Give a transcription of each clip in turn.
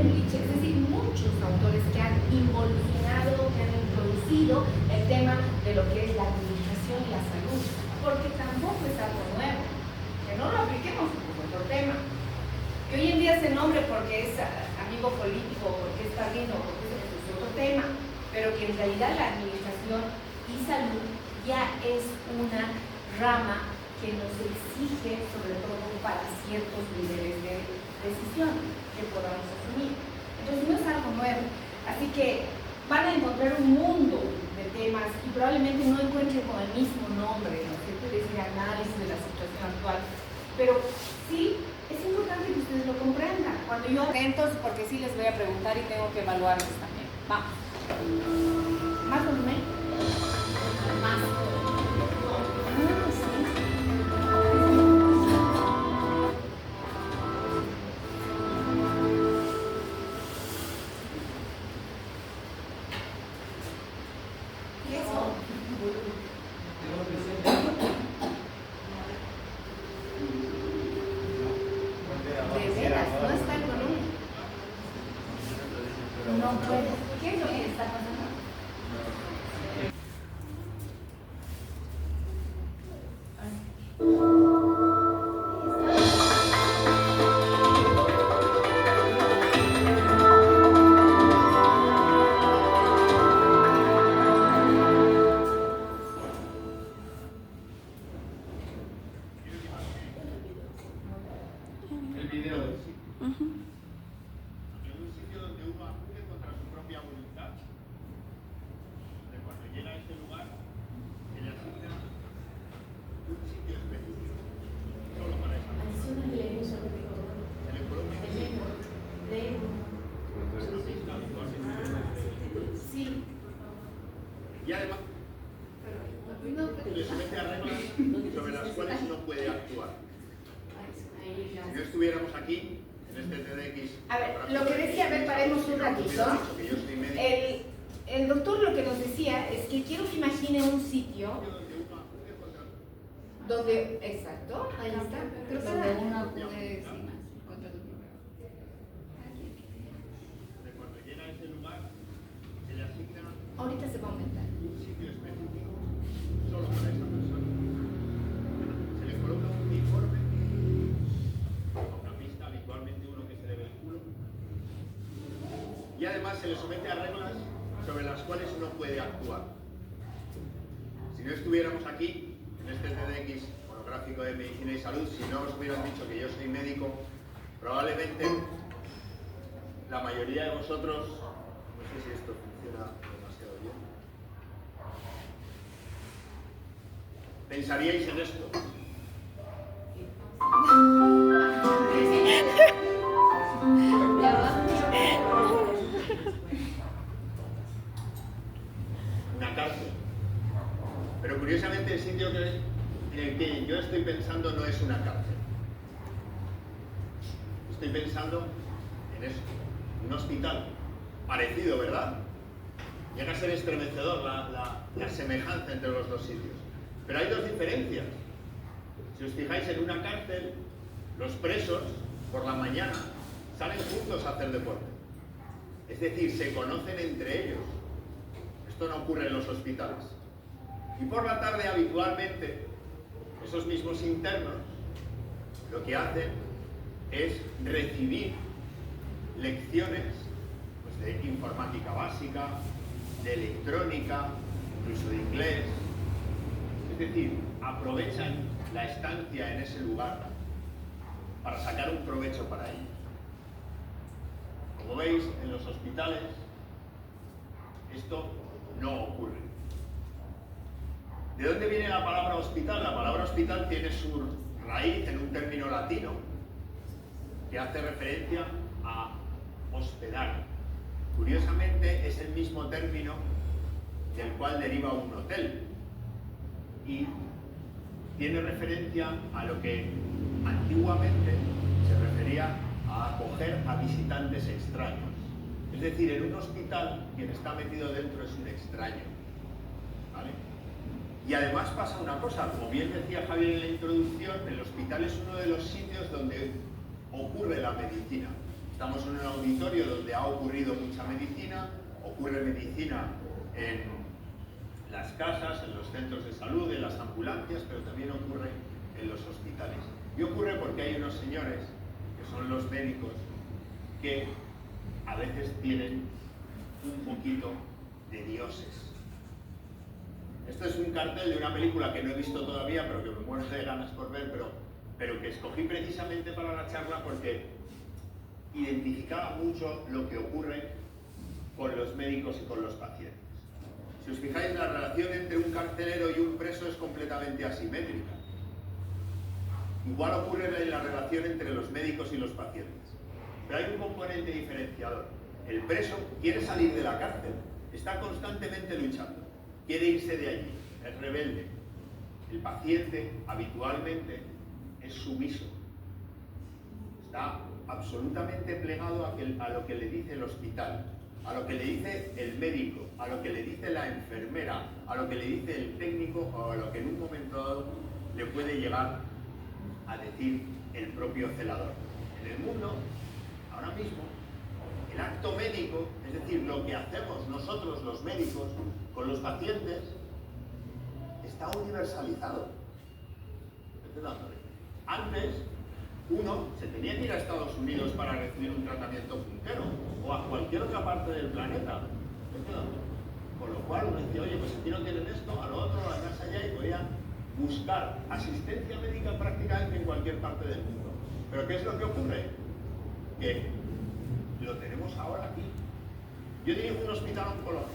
Friedrich, es decir, muchos autores que han involucrado, que han introducido el tema de lo que es la administración y la salud, porque tampoco es algo nuevo. Que no lo apliquemos como otro tema. Que hoy en día se nombre porque es amigo político, porque es padrino, porque es otro tema, pero que en realidad la administración y salud ya es una rama que nos exige, sobre todo para ciertos niveles de decisión que podamos asumir. Entonces no es algo nuevo, así que van a encontrar un mundo de temas y probablemente no encuentren con el mismo nombre, ¿no es cierto? Es decir, análisis de la situación actual, pero sí es importante que ustedes lo comprendan. Cuando yo atentos, porque sí les voy a preguntar y tengo que evaluarlos también. Vamos. ¿Más volumen? Más. Y además, le somete a reglas sobre las cuales no puede actuar. Si no estuviéramos aquí, en este TEDx... A ver, lo que decía, a ver, paremos un ratito. El doctor lo que nos decía es que quiero que imagine un sitio donde, exacto, ahí está, donde uno acude contra tu programa. Cuando llega a ese lugar, se le asigna ahorita se va a aumentar un sitio específico solo para esa persona. Se le coloca un uniforme, a una pista, habitualmente uno que se le ve el culo, y además se le somete a reglas sobre las cuales uno puede actuar. Si no estuviéramos aquí, en este TEDx monográfico de medicina y salud, si no os hubieran dicho que yo soy médico, probablemente la mayoría de vosotros, no sé si esto funciona demasiado bien, pensaríais en esto. Una cárcel. Pero curiosamente el sitio en el que yo estoy pensando no es una cárcel. Estoy pensando en eso, un hospital. Parecido, ¿verdad? Llega a ser estremecedor la semejanza entre los dos sitios. Pero hay dos diferencias. Si os fijáis, en una cárcel, los presos, por la mañana, salen juntos a hacer deporte. Es decir, se conocen entre ellos. Esto no ocurre en los hospitales. Y por la tarde, habitualmente, esos mismos internos lo que hacen es recibir lecciones pues, de informática básica, de electrónica, incluso de inglés. Es decir, aprovechan la estancia en ese lugar para sacar un provecho para ellos. Como veis, en los hospitales esto no ocurre. ¿De dónde viene la palabra hospital? La palabra hospital tiene su raíz en un término latino que hace referencia a hospedar. Curiosamente, es el mismo término del cual deriva un hotel y tiene referencia a lo que antiguamente se refería a acoger a visitantes extraños. Es decir, en un hospital quien está metido dentro es un extraño, ¿vale? Y además pasa una cosa, como bien decía Javier en la introducción, el hospital es uno de los sitios donde ocurre la medicina. Estamos en un auditorio donde ha ocurrido mucha medicina, ocurre medicina en las casas, en los centros de salud, en las ambulancias, pero también ocurre en los hospitales. Y ocurre porque hay unos señores, que son los médicos, que a veces tienen un poquito de dioses. Esto es un cartel de una película que no he visto todavía, pero que me muero de ganas por ver, pero que escogí precisamente para la charla porque identificaba mucho lo que ocurre con los médicos y con los pacientes. Si os fijáis, la relación entre un carcelero y un preso es completamente asimétrica. Igual ocurre en la relación entre los médicos y los pacientes. Pero hay un componente diferenciador. El preso quiere salir de la cárcel, está constantemente luchando, quiere irse de allí, es rebelde. El paciente habitualmente es sumiso, está absolutamente plegado a lo que le dice el hospital, a lo que le dice el médico, a lo que le dice la enfermera, a lo que le dice el técnico o a lo que en un momento dado le puede llegar a decir el propio celador. En el mundo, ahora mismo, el acto médico, es decir, lo que hacemos nosotros los médicos con los pacientes, está universalizado. Antes, uno se tenía que ir a Estados Unidos para recibir un tratamiento puntero o a cualquier otra parte del planeta. Con lo cual uno decía, oye, pues aquí no tienen esto, a lo otro, a más allá, y podía buscar asistencia médica prácticamente en cualquier parte del mundo. Pero ¿qué es lo que ocurre? Que lo tenemos ahora aquí. Yo dirijo un hospital oncológico.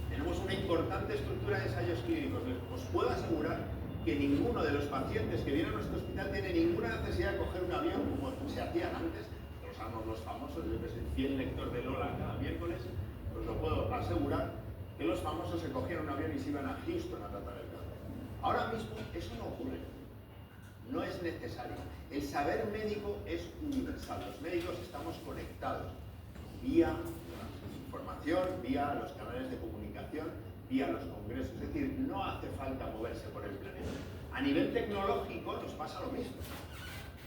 Tenemos una importante estructura de ensayos clínicos. Os puedo asegurar que ninguno de los pacientes que vienen a nuestro hospital tiene ninguna necesidad de coger un avión como se hacían antes. Usamos los famosos, yo que soy fiel lector de Lola cada miércoles, os lo puedo asegurar que los famosos se cogían un avión y se iban a Houston a tratar el cáncer. Ahora mismo eso no ocurre. No es necesario. El saber médico es universal. Los médicos estamos conectados vía información, vía los canales de comunicación, vía los congresos. Es decir, no hace falta moverse por el planeta. A nivel tecnológico nos pasa lo mismo.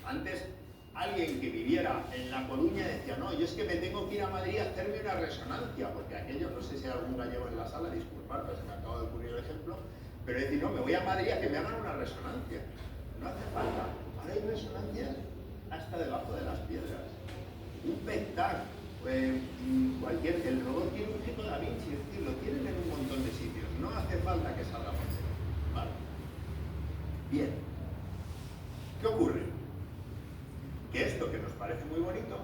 Antes, alguien que viviera en La Coruña decía, no, yo es que me tengo que ir a Madrid a hacerme una resonancia, porque aquello, no sé si hay algún gallego en la sala, disculpad, pero se me acaba de ocurrir el ejemplo, pero decir, no, me voy a Madrid a que me hagan una resonancia. No hace falta. Ahora hay resonancias hasta debajo de las piedras. Un PET-TAC, el robot quirúrgico Da Vinci, es decir, lo tienen en un montón de sitios. No hace falta que salga por ahí. ¿Vale? Bien. ¿Qué ocurre? Que esto que nos parece muy bonito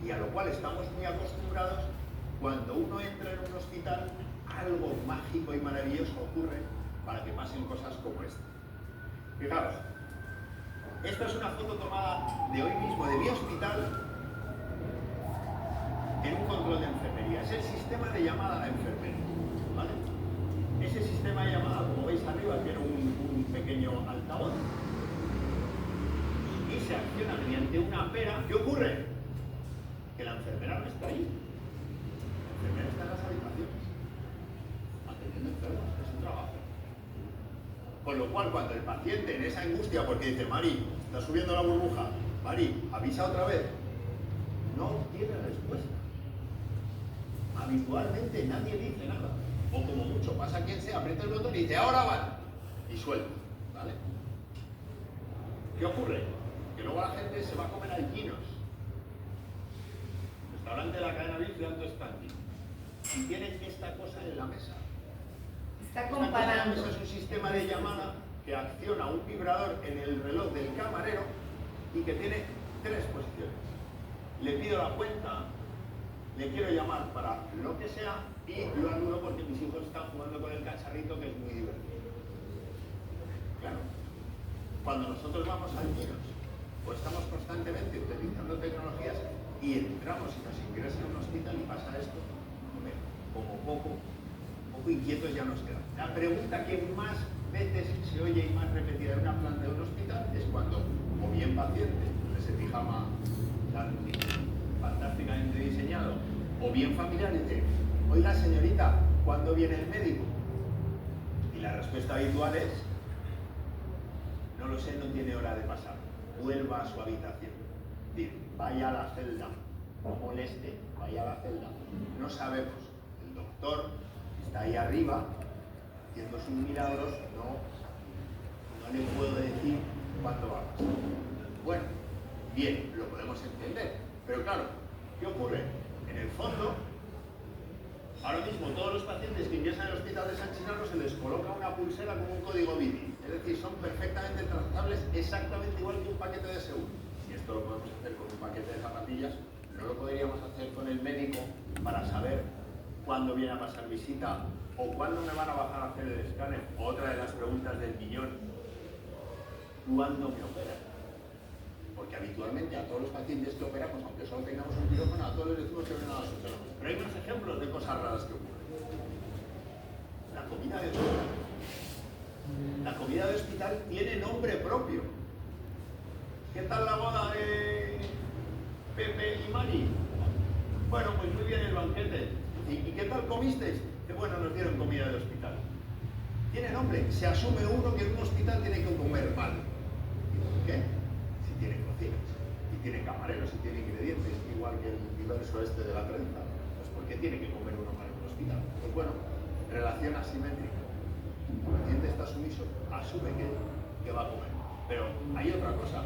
y a lo cual estamos muy acostumbrados, cuando uno entra en un hospital, algo mágico y maravilloso ocurre para que pasen cosas como esta. Fijaos, esta es una foto tomada de hoy mismo de mi hospital en un control de enfermería. Es el sistema de llamada a la enfermería, ¿vale? Ese sistema de llamada, como veis arriba, tiene un pequeño altavoz y se acciona mediante una pera. ¿Qué ocurre? Que la enfermera no está ahí. La enfermera está en las habitaciones, atendiendo enfermos, es un trabajo. Con lo cual, cuando el paciente en esa angustia, porque dice, Mari, está subiendo la burbuja, Mari, avisa otra vez, no tiene respuesta. Habitualmente nadie dice nada. O como mucho, pasa quien sea, aprieta el botón y dice, ahora van, y suelta, ¿vale? ¿Qué ocurre? Que luego la gente se va a comer alquinos. Restaurante de la cadena Biff de alto standing. Y tienen esta cosa en la mesa. Está comparando. Es un sistema de llamada que acciona un vibrador en el reloj del camarero y que tiene 3 posiciones. Le pido la cuenta, le quiero llamar para lo que sea y lo anulo porque mis hijos están jugando con el cacharrito, que es muy divertido. Claro, cuando nosotros vamos al Minos o estamos constantemente utilizando tecnologías y entramos y nos ingresan en un hospital y pasa esto, hombre, como poco inquietos ya nos quedan. La pregunta que más veces se oye y más repetida en una planta de un hospital es cuando, o bien paciente, con ese pijama tan fantásticamente diseñado, o bien familiar, dice, oiga señorita, ¿cuándo viene el médico? Y la respuesta habitual es, no lo sé, no tiene hora de pasar, vuelva a su habitación. Es decir, vaya a la celda, no moleste, vaya a la celda. No sabemos, el doctor está ahí arriba haciendo sus milagros, no le puedo decir cuándo va a pasar. Bueno, bien, lo podemos entender, pero claro, ¿qué ocurre? En el fondo, ahora mismo todos los pacientes que ingresan al hospital de San Chirano se les coloca una pulsera con un código BIDI, es decir, son perfectamente trazables exactamente igual que un paquete de seguro. Y esto lo podemos hacer con un paquete de zapatillas, no lo podríamos hacer con el médico para saber cuándo viene a pasar visita o cuándo me van a bajar a hacer el escáner. Otra de las preguntas del millón, ¿cuándo me operan? Porque habitualmente a todos los pacientes que operamos, aunque solo tengamos un quirófano, a todos les decimos que vengan a los hospitales. Pero hay unos ejemplos de cosas raras que ocurren. La comida de hospital. La comida de hospital tiene nombre propio. ¿Qué tal la boda de Pepe y Mari? Bueno, pues muy bien el banquete. ¿Y qué tal comisteis? Que bueno, nos dieron comida de hospital. Tiene nombre. Se asume uno que en un hospital tiene que comer mal. ¿Y por qué? Si tiene cocinas, si tiene camareros, si tiene ingredientes, igual que el universo este de la prensa. Pues ¿por qué tiene que comer uno mal en un hospital? Pues bueno, relación asimétrica. El paciente está sumiso, asume que va a comer. Pero hay otra cosa.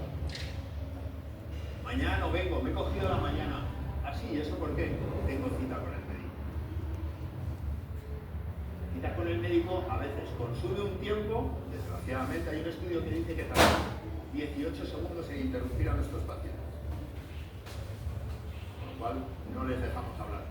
Mañana no vengo, me he cogido la mañana. Así, ¿eso por qué? Tengo cita con el médico. Cita con el médico a veces consume un tiempo, desgraciadamente hay un estudio que dice que tarda 18 segundos en interrumpir a nuestros pacientes. Con lo cual, no les dejamos hablar.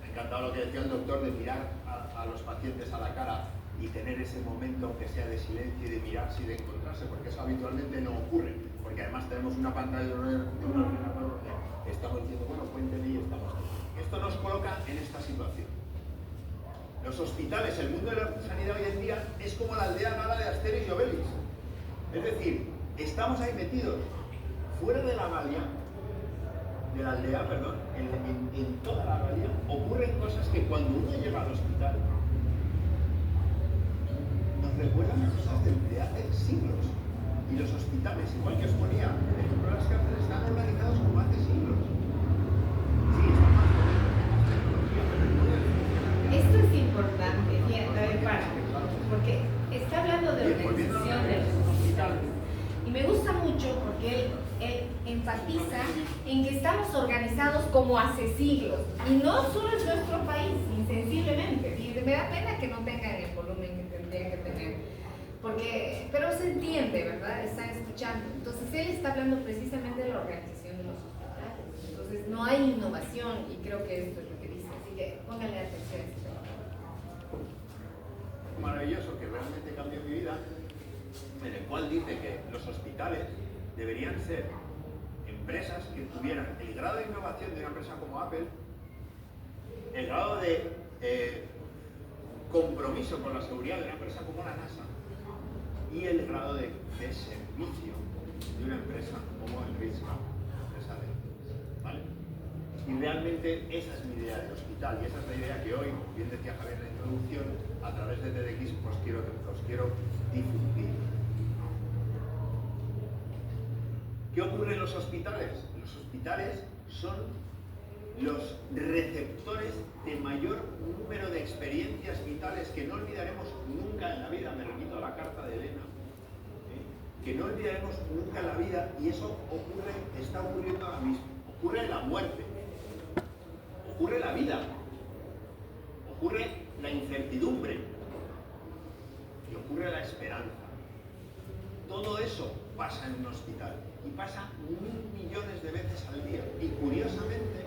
Me ha encantado lo que decía el doctor de mirar a los pacientes a la cara y tener ese momento, aunque sea de silencio y de mirarse y de encontrarse, porque eso habitualmente no ocurre, porque además tenemos una pantalla de un ordenador donde estamos diciendo, bueno, cuénteme y estamos. Esto nos coloca en esta situación. Los hospitales, el mundo de la sanidad hoy en día es como la aldea gala de Asterix y Obelix. Es decir, estamos ahí metidos, fuera de la aldea, en toda la aldea ocurren cosas que cuando uno llega al hospital nos recuerdan a cosas de hace siglos. Y los hospitales, igual que os ponía el ejemplo de las cárceles, están organizados como hace siglos. Sí, están más modernos, hay más tecnología, pero no es. Esto es importante, bien, a ver, porque está hablando de organización de los hospitales. Y me gusta mucho porque él enfatiza en que estamos organizados como hace siglos. Y no solo en nuestro país, insensiblemente. Y me da pena que no tengan el volumen que tendrían que tener. Pero se entiende, ¿verdad? Están escuchando. Entonces él está hablando precisamente de la organización de los hospitales. Entonces no hay innovación y creo que esto es lo que dice. Así que pónganle atención a esto. Maravilloso, que realmente cambió mi vida, en el cual dice que los hospitales deberían ser empresas que tuvieran el grado de innovación de una empresa como Apple, el grado de compromiso con la seguridad de una empresa como la NASA y el grado de servicio de una empresa como el Ritz-Carlton, empresa de, ¿vale? Y realmente esa es mi idea del hospital y esa es la idea que hoy, bien decía Javier en la introducción, a través de TEDx os quiero difundir. ¿Qué ocurre en los hospitales? Los hospitales son los receptores de mayor número de experiencias vitales que no olvidaremos nunca en la vida. Me remito a la carta de Elena, que no olvidaremos nunca en la vida, y eso está ocurriendo ahora mismo. Ocurre la muerte, ocurre la vida, ocurre la incertidumbre y ocurre la esperanza. Todo eso pasa en un hospital y pasa 1.000 millones de veces al día. Y curiosamente,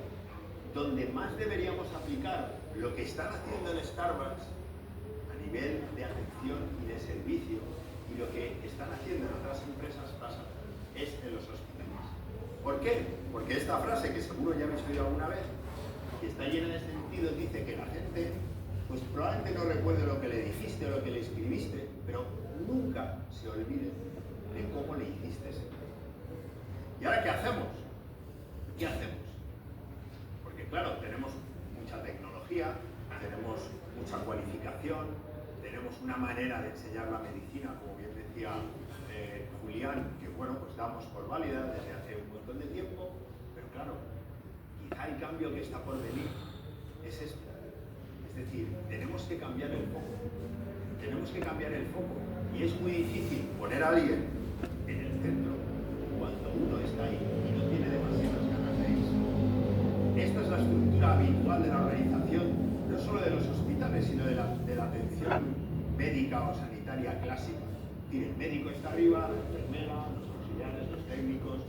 donde más deberíamos aplicar lo que están haciendo en Starbucks a nivel de atención y de servicio y lo que están haciendo en otras empresas pasa es en los hospitales. ¿Por qué? Porque esta frase, que seguro ya habéis oído alguna vez, que está llena de sentido, dice que la gente pues probablemente no recuerde lo que le dijiste o lo que le escribiste, pero nunca se olvide de cómo le hiciste sentir. ¿Y ahora qué hacemos? ¿Qué hacemos? Porque claro, tenemos mucha tecnología, tenemos mucha cualificación, tenemos una manera de enseñar la medicina, como decía Julián, que bueno, pues damos por válida desde hace un montón de tiempo, claro, quizá el cambio que está por venir es esto. Es decir, tenemos que cambiar el foco. Tenemos que cambiar el foco. Y es muy difícil poner a alguien en el centro cuando uno está ahí y no tiene demasiadas ganas de irse. Esta es la estructura habitual de la organización, no solo de los hospitales, sino de la atención médica o sanitaria clásica. Es decir, el médico está arriba, la enfermera, los auxiliares, los técnicos,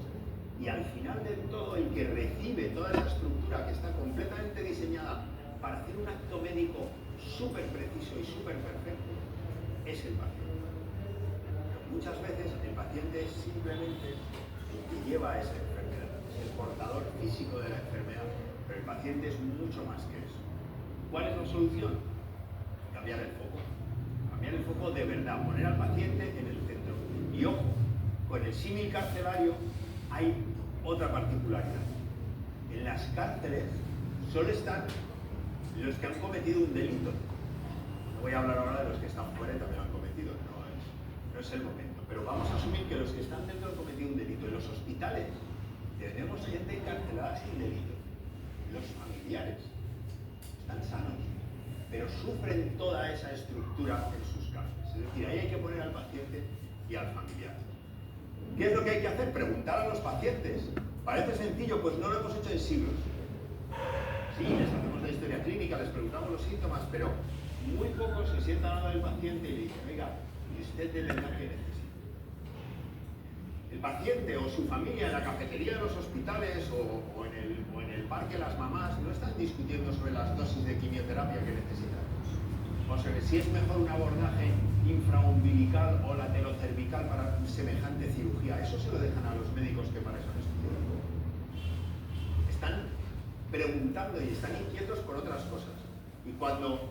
y al final del todo el que recibe toda esa estructura que está completamente diseñada para hacer un acto médico súper preciso y súper perfecto es el paciente. Muchas veces el paciente es simplemente el que lleva esa enfermedad, es el portador físico de la enfermedad, pero el paciente es mucho más que eso. ¿Cuál es la solución? Cambiar el foco. Cambiar el foco de verdad, poner al paciente en el centro. Y ojo, con el símil carcelario hay otra particularidad. En las cárceles solo están los que han cometido un delito. No voy a hablar ahora de los que están fuera y también lo han cometido, no es el momento. Pero vamos a asumir que los que están dentro han cometido un delito. En los hospitales tenemos gente encarcelada sin delito. Los familiares están sanos, pero sufren toda esa estructura en sus cárceles. Es decir, ahí hay que poner al paciente y al familiar. ¿Qué es lo que hay que hacer? Preguntar a los pacientes. Parece sencillo, pues no lo hemos hecho en siglos. Sí, les hacemos la historia clínica, les preguntamos los síntomas, pero muy pocos se sientan al lado del paciente y le dicen, oiga, ¿y usted de verdad qué necesita? El paciente o su familia en la cafetería de los hospitales o en el parque de las mamás no están discutiendo sobre las dosis de quimioterapia que necesitan. O sobre si es mejor un abordaje infraumbilical o laterocervical para semejante cirugía. Eso se lo dejan a los médicos que para eso han estudiado. Están preguntando y están inquietos por otras cosas. Y cuando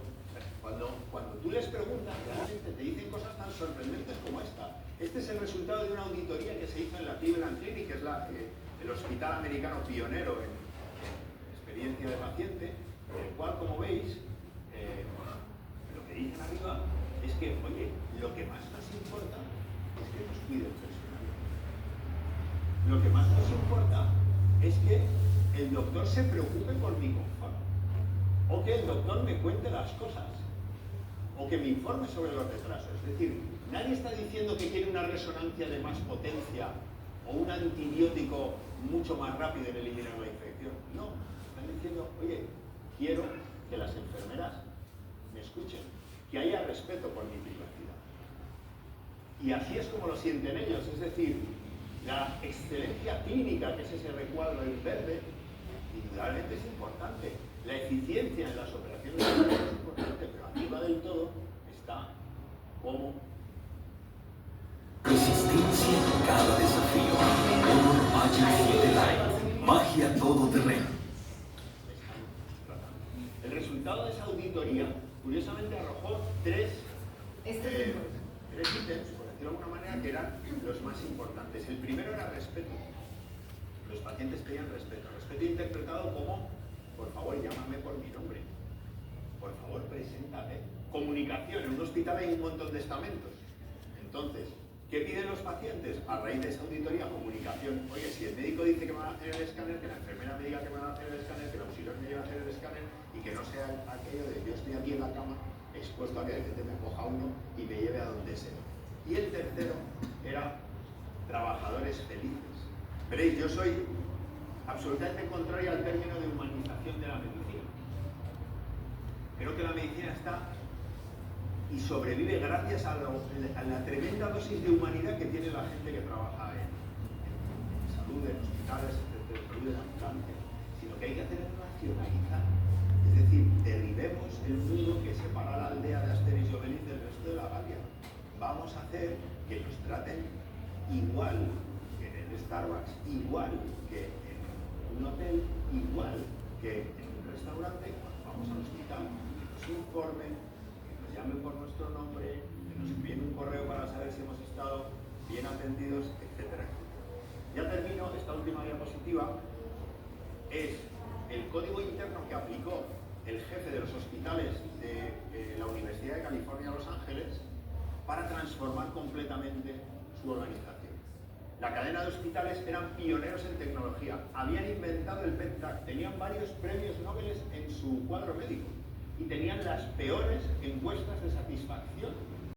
tú les preguntas, realmente te dicen cosas tan sorprendentes como esta. Este es el resultado de una auditoría que se hizo en la Cleveland Clinic, que es el hospital americano pionero en experiencia de paciente, en el cual, como veis, lo que dicen arriba es que, oye, lo que más nos importa es que nos cuide el personal. Lo que más nos importa es que el doctor se preocupe por mi confort, o que el doctor me cuente las cosas, o que me informe sobre los retrasos. Es decir, nadie está diciendo que quiere una resonancia de más potencia o un antibiótico mucho más rápido en eliminar la infección. No, están diciendo, oye, quiero que las enfermeras me escuchen, que haya respeto por mi privacidad. Y así es como lo sienten ellos, es decir, la excelencia clínica, que es ese recuadro en verde, indudablemente es importante. La eficiencia en las operaciones es importante, pero arriba del todo está cómo. Resistencia a cada desafío. Honor Magic 7 Light. Magia todoterreno. El resultado de esa auditoría, curiosamente, arrojó tres ítems, por decirlo de alguna manera, que eran los más importantes. El primero era respeto. Los pacientes pedían respeto. Respeto interpretado como, por favor, llámame por mi nombre. Por favor, preséntame. Comunicación. En un hospital hay un montón de estamentos. Entonces, ¿qué piden los pacientes? A raíz de esa auditoría, comunicación. Oye, si el médico dice que me va a hacer el escáner, que la enfermera me diga que me va a hacer el escáner, que el auxiliar me lleva a hacer el escáner, y que no sea aquello de yo estoy aquí en la cama, expuesto a que de repente me coja uno y me lleve a donde sea. Y el tercero era trabajadores felices. Veréis, yo soy absolutamente contrario al término de humanización de la medicina. Creo que la medicina está y sobrevive gracias a la tremenda dosis de humanidad que tiene la gente que trabaja en salud, en hospitales, en salud, en ambulancia. Sino que hay que hacer es racionalizar. Es decir, derribemos el muro que separa la aldea de Asterix y Obelix del resto de la Galia. Vamos a hacer que nos traten igual que en el Starbucks, igual que en un hotel, igual que en un restaurante. Cuando vamos al hospital, que nos informen, que nos llamen por nuestro nombre, que nos envíen un correo para saber si hemos estado bien atendidos, etcétera, etcétera. Ya termino. Esta última diapositiva es el código interno que aplicó el jefe de los hospitales de la Universidad de California, Los Ángeles, para transformar completamente su organización. La cadena de hospitales eran pioneros en tecnología, habían inventado el PET-TAC, tenían varios premios Nobel en su cuadro médico y tenían las peores encuestas de satisfacción